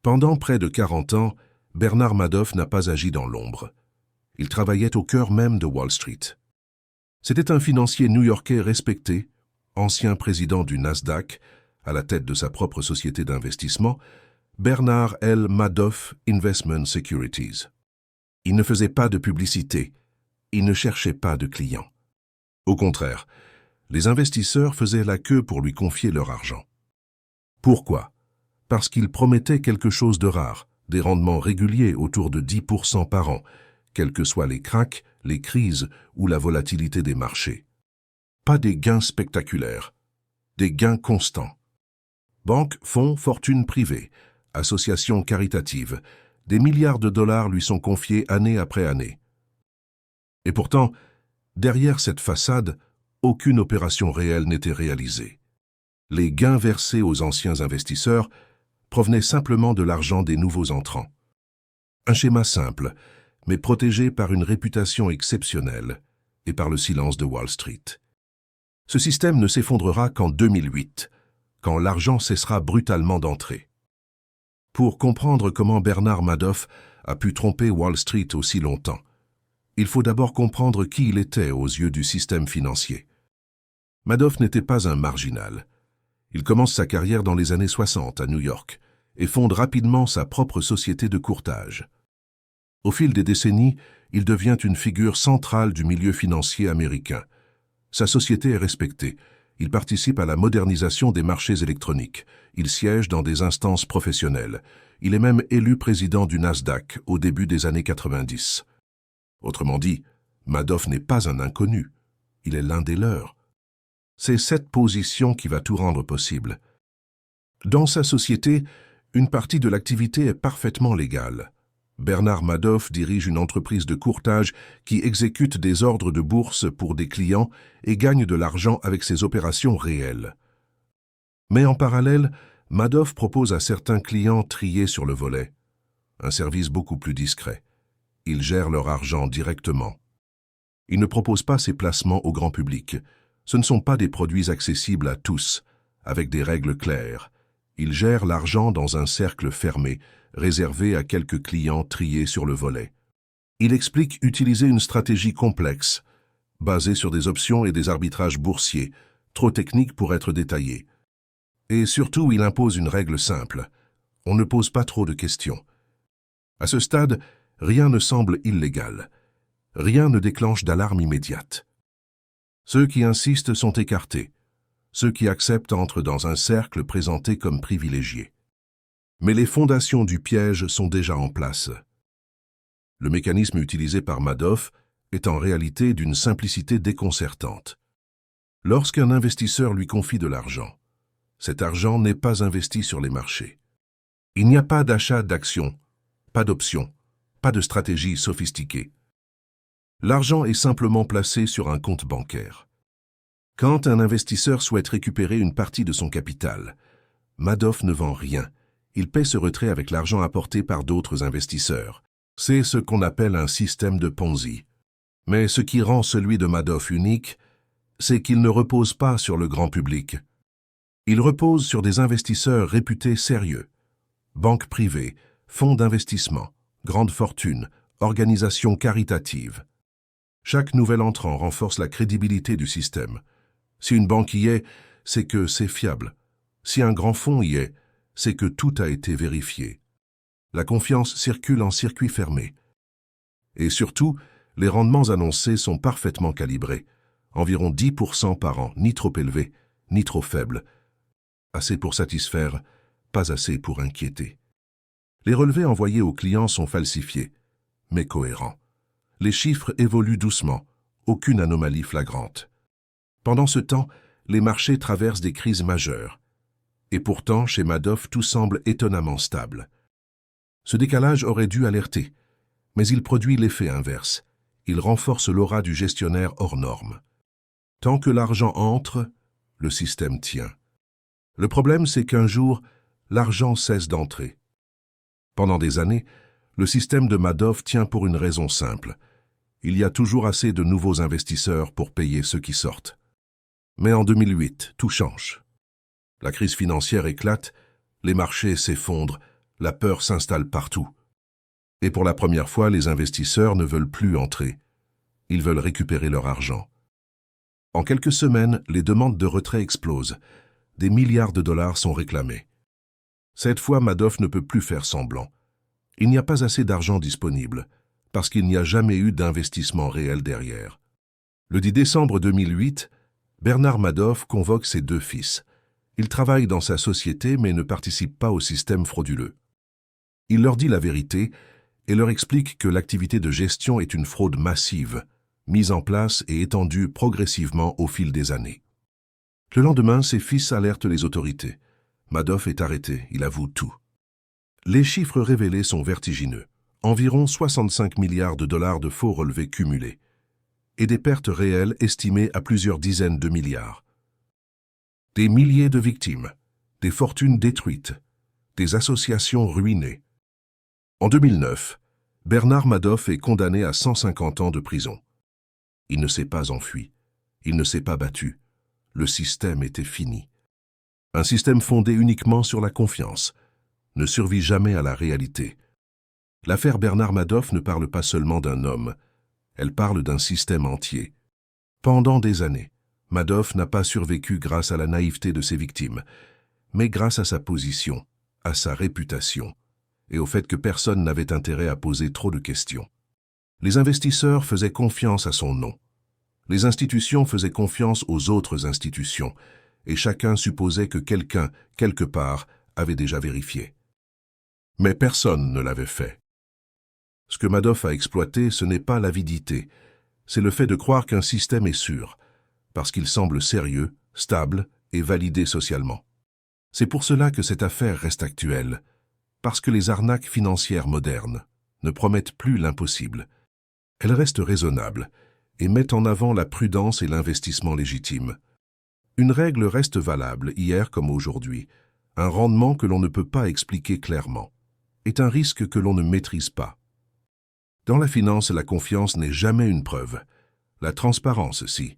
Pendant près de 40 ans, Bernard Madoff n'a pas agi dans l'ombre. Il travaillait au cœur même de Wall Street. C'était un financier new-yorkais respecté, ancien président du Nasdaq, à la tête de sa propre société d'investissement, Bernard L. Madoff Investment Securities. Il ne faisait pas de publicité, il ne cherchait pas de clients. Au contraire, les investisseurs faisaient la queue pour lui confier leur argent. Pourquoi? Parce qu'il promettait quelque chose de rare, des rendements réguliers autour de 10% par an, quels que soient les cracks, les crises ou la volatilité des marchés. Pas des gains spectaculaires, des gains constants. Banques, fonds, fortunes privées, associations caritatives, des milliards de dollars lui sont confiés année après année. Et pourtant, derrière cette façade, aucune opération réelle n'était réalisée. Les gains versés aux anciens investisseurs provenaient simplement de l'argent des nouveaux entrants. Un schéma simple, mais protégé par une réputation exceptionnelle et par le silence de Wall Street. Ce système ne s'effondrera qu'en 2008, quand l'argent cessera brutalement d'entrer. Pour comprendre comment Bernard Madoff a pu tromper Wall Street aussi longtemps, il faut d'abord comprendre qui il était aux yeux du système financier. Madoff n'était pas un marginal. Il commence sa carrière dans les années 60 à New York et fonde rapidement sa propre société de courtage. Au fil des décennies, il devient une figure centrale du milieu financier américain. Sa société est respectée. Il participe à la modernisation des marchés électroniques. Il siège dans des instances professionnelles. Il est même élu président du Nasdaq au début des années 90. Autrement dit, Madoff n'est pas un inconnu. Il est l'un des leurs. C'est cette position qui va tout rendre possible. Dans sa société, une partie de l'activité est parfaitement légale. Bernard Madoff dirige une entreprise de courtage qui exécute des ordres de bourse pour des clients et gagne de l'argent avec ses opérations réelles. Mais en parallèle, Madoff propose à certains clients triés sur le volet, un service beaucoup plus discret. Il gère leur argent directement. Il ne propose pas ses placements au grand public. Ce ne sont pas des produits accessibles à tous, avec des règles claires. Il gère l'argent dans un cercle fermé, réservé à quelques clients triés sur le volet. Il explique utiliser une stratégie complexe, basée sur des options et des arbitrages boursiers, trop techniques pour être détaillés. Et surtout, il impose une règle simple. On ne pose pas trop de questions. À ce stade, rien ne semble illégal. Rien ne déclenche d'alarme immédiate. Ceux qui insistent sont écartés. Ceux qui acceptent entrent dans un cercle présenté comme privilégié. Mais les fondations du piège sont déjà en place. Le mécanisme utilisé par Madoff est en réalité d'une simplicité déconcertante. Lorsqu'un investisseur lui confie de l'argent, cet argent n'est pas investi sur les marchés. Il n'y a pas d'achat d'actions, pas d'options, pas de stratégie sophistiquée. L'argent est simplement placé sur un compte bancaire. Quand un investisseur souhaite récupérer une partie de son capital, Madoff ne vend rien. Il paie ce retrait avec l'argent apporté par d'autres investisseurs. C'est ce qu'on appelle un système de Ponzi. Mais ce qui rend celui de Madoff unique, c'est qu'il ne repose pas sur le grand public. Il repose sur des investisseurs réputés sérieux. Banques privées, fonds d'investissement, grandes fortunes, organisations caritatives. Chaque nouvel entrant renforce la crédibilité du système. Si une banque y est, c'est que c'est fiable. Si un grand fonds y est, c'est que tout a été vérifié. La confiance circule en circuit fermé. Et surtout, les rendements annoncés sont parfaitement calibrés. Environ 10% par an, ni trop élevé, ni trop faible. Assez pour satisfaire, pas assez pour inquiéter. Les relevés envoyés aux clients sont falsifiés, mais cohérents. Les chiffres évoluent doucement, aucune anomalie flagrante. Pendant ce temps, les marchés traversent des crises majeures. Et pourtant, chez Madoff, tout semble étonnamment stable. Ce décalage aurait dû alerter, mais il produit l'effet inverse. Il renforce l'aura du gestionnaire hors norme. Tant que l'argent entre, le système tient. Le problème, c'est qu'un jour, l'argent cesse d'entrer. Pendant des années, le système de Madoff tient pour une raison simple. Il y a toujours assez de nouveaux investisseurs pour payer ceux qui sortent. Mais en 2008, tout change. La crise financière éclate, les marchés s'effondrent, La peur s'installe partout. Et pour la première fois, les investisseurs ne veulent plus entrer. Ils veulent récupérer leur argent. En quelques semaines, les demandes de retrait explosent. Des milliards de dollars sont réclamés. Cette fois, Madoff ne peut plus faire semblant. Il n'y a pas assez d'argent disponible, parce qu'il n'y a jamais eu d'investissement réel derrière. Le 10 décembre 2008, Bernard Madoff convoque ses 2 fils. Il travaille dans sa société mais ne participe pas au système frauduleux. Il leur dit la vérité et leur explique que l'activité de gestion est une fraude massive, mise en place et étendue progressivement au fil des années. Le lendemain, ses fils alertent les autorités. Madoff est arrêté, il avoue tout. Les chiffres révélés sont vertigineux. Environ 65 milliards de dollars de faux relevés cumulés et des pertes réelles estimées à plusieurs dizaines de milliards. Des milliers de victimes, des fortunes détruites, des associations ruinées. En 2009, Bernard Madoff est condamné à 150 ans de prison. Il ne s'est pas enfui, il ne s'est pas battu. Le système était fini. Un système fondé uniquement sur la confiance ne survit jamais à la réalité. L'affaire Bernard Madoff ne parle pas seulement d'un homme, elle parle d'un système entier. Pendant des années, Madoff n'a pas survécu grâce à la naïveté de ses victimes, mais grâce à sa position, à sa réputation, et au fait que personne n'avait intérêt à poser trop de questions. Les investisseurs faisaient confiance à son nom. Les institutions faisaient confiance aux autres institutions, et chacun supposait que quelqu'un, quelque part, avait déjà vérifié. Mais personne ne l'avait fait. Ce que Madoff a exploité, ce n'est pas l'avidité, c'est le fait de croire qu'un système est sûr, parce qu'il semble sérieux, stable et validé socialement. C'est pour cela que cette affaire reste actuelle, parce que les arnaques financières modernes ne promettent plus l'impossible. Elles restent raisonnables et mettent en avant la prudence et l'investissement légitime. Une règle reste valable, hier comme aujourd'hui. Un rendement que l'on ne peut pas expliquer clairement est un risque que l'on ne maîtrise pas. Dans la finance, la confiance n'est jamais une preuve. La transparence, si.